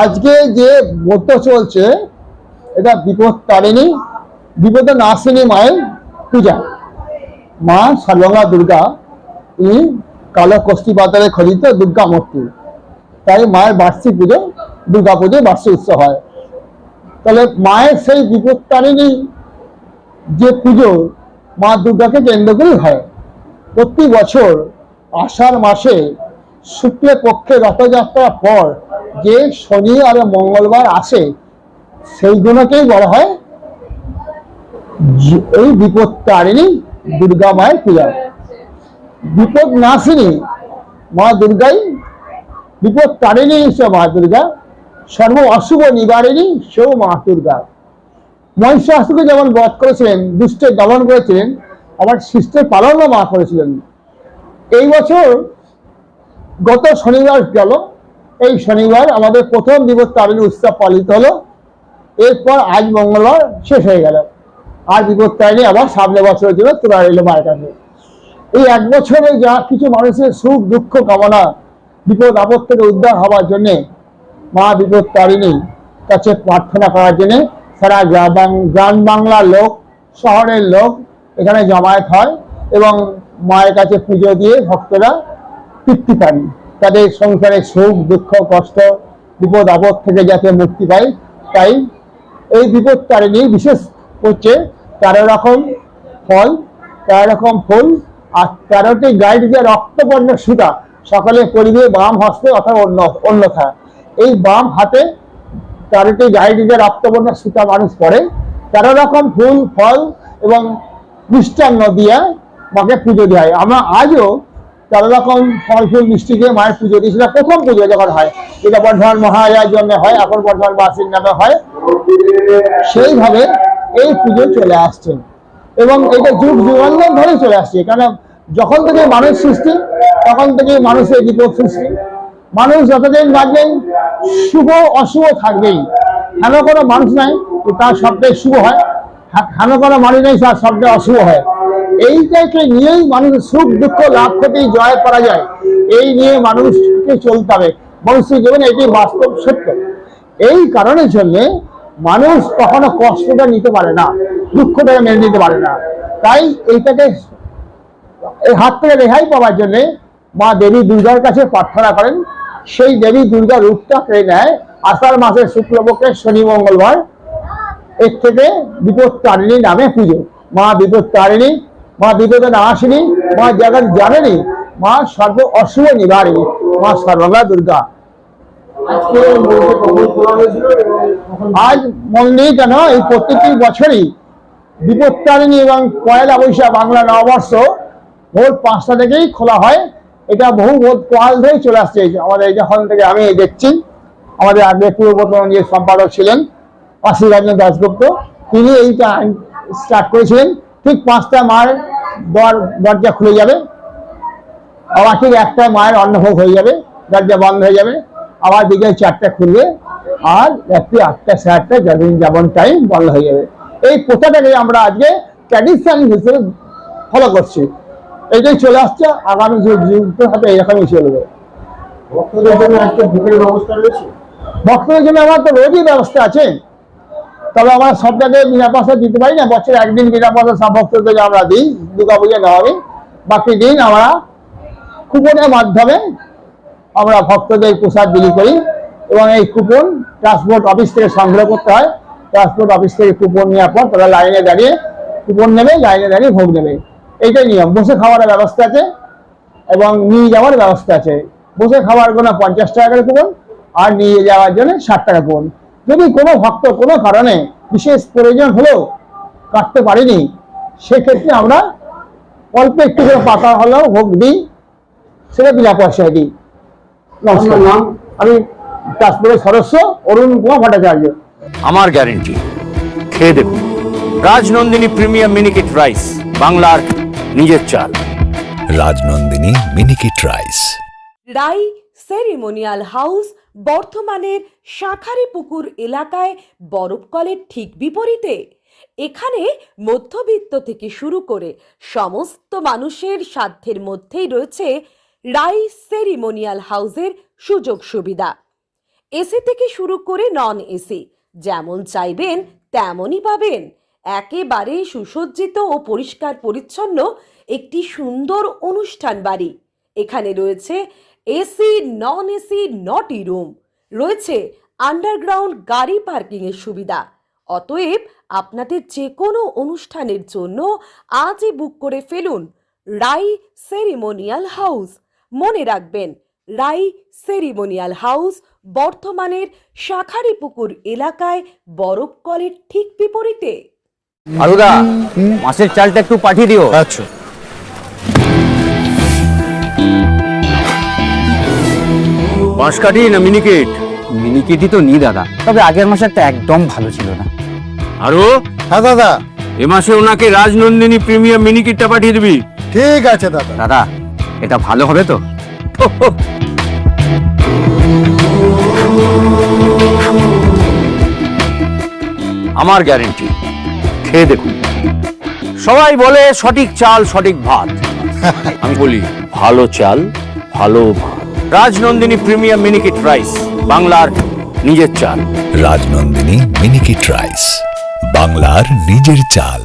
আজকে যে ব্রত চলছে এটা বিপদ তারিণী বিপদ নাশিনী মায়ের পূজা। মা সর্বঙ্গা দুর্গা ইনি কালো কষ্টি পাতারে খোদিত দুর্গা মূর্তি, তাই মায়ের বার্ষিক পুজো দুর্গা পুজো বার্ষিক উৎসব হয়। তাহলে মায়ের সেই বিপদ তারিণী যে পুজো মা দুর্গাকে কেন্দ্র করেই হয়। প্রতি বছর আষাঢ় মাসে শুক্ল পক্ষে রথযাত্রার পর যে শনি আর মঙ্গলবার আসে সেইগুলোকেই বলা হয় এই বিপদ তারিণী দুর্গা মায়ের পূজা। বিপদ নাশিনী মা দুর্গাই বিপদ তারিণী সে মা দুর্গা, সর্ব অশুভ নিবারিণী সেও মা দুর্গা। মহিষাসুরকে যেমন বধ করেছিলেন, দুষ্টের দমন করেছিলেন, আবার শিষ্টের পালনও মা করেছিলেন। এই বছর গত শনিবার গেল, এই শনিবার আমাদের প্রথম বিপদ তারিণী উৎসব পালিত হলো। এরপর আজ মঙ্গলবার শেষ হয়ে গেল, আর বিপদ তারিণী আবার সামনে বছরের জন্য তোলা রইল মায়ের কাছে। এই এক বছরে যা কিছু মানুষের সুখ দুঃখ কামনা বিপদ আপদ থেকে উদ্ধার হওয়ার জন্য মা বিপদ তারিণী কাছে প্রার্থনা করার জন্য সারা গ্রাম বাংলার লোক, শহরের লোক এখানে জমায়েত হয় এবং মায়ের কাছে পুজো দিয়ে ভক্তরা তৃপ্তি পান, তাদের সংসারে সুখ দুঃখ কষ্ট বিপদ আপদ থেকে যাতে মুক্তি পায়। তাই এই বিপদ তারিণী বিশেষ হচ্ছে 13 রকম ফল, 13 রকম ফুল আর 13টি গাইড দিয়ে রক্তবর্ণ সুতা সকালে পরিবে বাম হস্তে অথবা অন্যথা। এই বাম হাতে 13টি গাইড দিয়ে রক্তবর্ণ সুতা মানুষ পড়ে, 13 রকম ফুল ফল এবং মিষ্টান্ন দিয়ে মাকে পুজো দেওয়া হয়। আমরা আজও 13 রকম ফল ফুল মিষ্টি দিয়ে মায়ের পুজো দিয়েছিল। প্রথম পুজো যখন হয়, এটা বর্ধমান মহারাজার জন্য হয়, এখন বর্ধমান বাসীর নামে হয়। সেইভাবে এই পুজো চলে আসছে এবং এটা যুগ যুগান্তর ধরে চলে আসছে। কারণ যখন থেকে মানুষ সৃষ্টি তখন থেকে মানুষের বিপদ সৃষ্টি। মানুষ যতদিন বাঁচবেন শুভ অশুভ থাকবেই। হেন কোনো মানুষ নাই তার সবটাই শুভ হয়, হেন কোনো মানুষ নেই তার সবটাই অশুভ হয়। এইটাকে নিয়েই মানুষের সুখ দুঃখ লাভ ক্ষতি জয় করা যায়, এই নিয়ে মানুষকে চলতে হবে। মানুষের জীবনে এটি বাস্তব সত্য। এই কারণের জন্যে মানুষ কখনো কষ্টটা নিতে পারে না, দুঃখটাকে মেনে নিতে পারে না। তাই এইটাকে এই হাত থেকে রেহাই পাওয়ার জন্যে মা দেবী দুর্গার কাছে প্রার্থনা করেন। সেই দেবী দুর্গা রূপটা পেয়ে নেয় আষাঢ় মাসের শুক্লপক্ষের শনি মঙ্গলবার। এর থেকে বিপদ তারিণী নামে পুজো। মা বিপদ তারিণী, মা বিপদ নাশিনী, মা জগৎ জাননী, মা সর্ব অশুভ নিবারিণী, মা সর্বঙ্গা দুর্গা। আজ মন্দির কেন এই প্রত্যেকটি বছরই বিপদ তারিণী এবং পয়লা বৈশাখ বাংলা নববর্ষ ভোর 5টা থেকেই খোলা হয়। এটা বহু কাল ধরেই চলে আসছে। আমাদের যখন থেকে আমি দেখছি, আমাদের আগে পূর্বতন যে সম্পাদক ছিলেন আশীর্বাদ দাশগুপ্ত, তিনি এইটা স্টার্ট করেছিলেন। ঠিক 5টা মায়ের দরজা খুলে যাবে, আবার ঠিক 1টায় মায়ের অন্নভোগ হয়ে যাবে, দরজা বন্ধ হয়ে যাবে, আবার বিকেল 4টা খুলবে, আর রাত্রি 8টা 8:30 যতদিন যেমন টাইম বন্ধ হয়ে যাবে। এই প্রথাটাকে আমরা আজকে ট্র্যাডিশন হিসেবে ফলো করছি। এটাই চলে আসছে, আগামী যুগ হবে এরকমই চলবে। ভক্তদের জন্য আজকে বুকের ব্যবস্থা রয়েছে। ভক্তদের জন্য আমার তো রোজই ব্যবস্থা আছে, তবে আমরা সবটাকে বিনা পয়সা দিতে পারি না। বছরে একদিন বিনা পয়সা সব ভক্তদের আমরা দিই, দুর্গা পুজো নবমী। বাকি দিন আমরা কুপনের মাধ্যমে আমরা ভক্তদের প্রসাদ বিলি করি এবং এই কুপন ট্রান্সপোর্ট অফিস থেকে সংগ্রহ করতে হয়। ট্রান্সপোর্ট অফিস থেকে কুপন নেওয়ার পর তারা লাইনে দাঁড়িয়ে কুপন নেবে, লাইনে দাঁড়িয়ে ভোগ নেবে। এইটাই নিয়ম। বসে খাওয়ার ব্যবস্থা আছে এবং নিয়ে যাওয়ার ব্যবস্থা আছে। বসে খাওয়ার জন্য 50 টাকা করে কুপন, আর নিয়ে যাওয়ার জন্য 60 টাকা কুপন। যদি কোনো ভক্ত কোনো কারণে বিশেষ প্রয়োজন হলেও কাটতে পারিনি, সেক্ষেত্রে আমরা অল্প একটু করে পাতা হলেও ভোগ দিই, সেটা বিনা পয়সায় দিই। নমস্কার। নাম আমি ট্রান্সপোর্টের সদস্য অরুণ কুমার ভট্টাচার্য। আমার গ্যারেন্টি, খেয়ে দেখুন রাজনন্দিনী প্রিমিয়াম মিনিকেট রাইস, বাংলার নিজের চাল। রাজনন্দিনী মিনিকেট রাইস। রাই সেরিমোনিয়াল হাউস বর্ধমানের শাঁখারীপুকুর এলাকায় বরফকলের ঠিক বিপরীতে। এখানে মধ্যবিত্ত থেকে শুরু করে সমস্ত মানুষের সাধ্যের মধ্যেই রয়েছে রাই সেরিমোনিয়াল হাউসের সুযোগ সুবিধা। এসি থেকে শুরু করে নন এসি যেমন চাইবেন তেমনই পাবেন। একেবারে সুসজ্জিত ও পরিষ্কার পরিচ্ছন্ন একটি সুন্দর অনুষ্ঠান বাড়ি। এখানে রয়েছে এসি, নন এসি, নটি রুম, রয়েছে আন্ডারগ্রাউন্ড গাড়ি পার্কিং এর সুবিধা। অতএব আপনাদের যে কোনো অনুষ্ঠানের জন্য আজই বুক করে ফেলুন রাই সেরিমোনিয়াল হাউস। মনে রাখবেন, রাই সেরিমোনিয়াল হাউস বর্ধমানের শাঁখারীপুকুর এলাকায় বরফকলের ঠিক বিপরীতে। আলুদা, মাছের চালটা একটু পাঠিয়ে দিও। আচ্ছা। বাঁশকাঠি না মিনিকেট? মিনিকেটই তো নি দাদা, তবে আগের মাসেরটা একদম ভালো ছিল না। আরো হ্যাঁ দাদা, এ মাসে ওনাকে রাজনন্দিনী প্রিমিয়াম মিনিকেটটা পাঠিয়ে দিবি। ঠিক আছে দাদা। দাদা, এটা ভালো হবে তো? আমার গ্যারেন্টি, খেয়ে দেখুন। সবাই বলে সঠিক চাল সঠিক ভাত, আমি বলি ভালো চাল ভালো ভাত। রাজনন্দিনী প্রিমিয়াম মিনিকেট রাইস, বাংলার নিজের চাল। রাজনন্দিনী মিনিকেট রাইস, বাংলার নিজের চাল।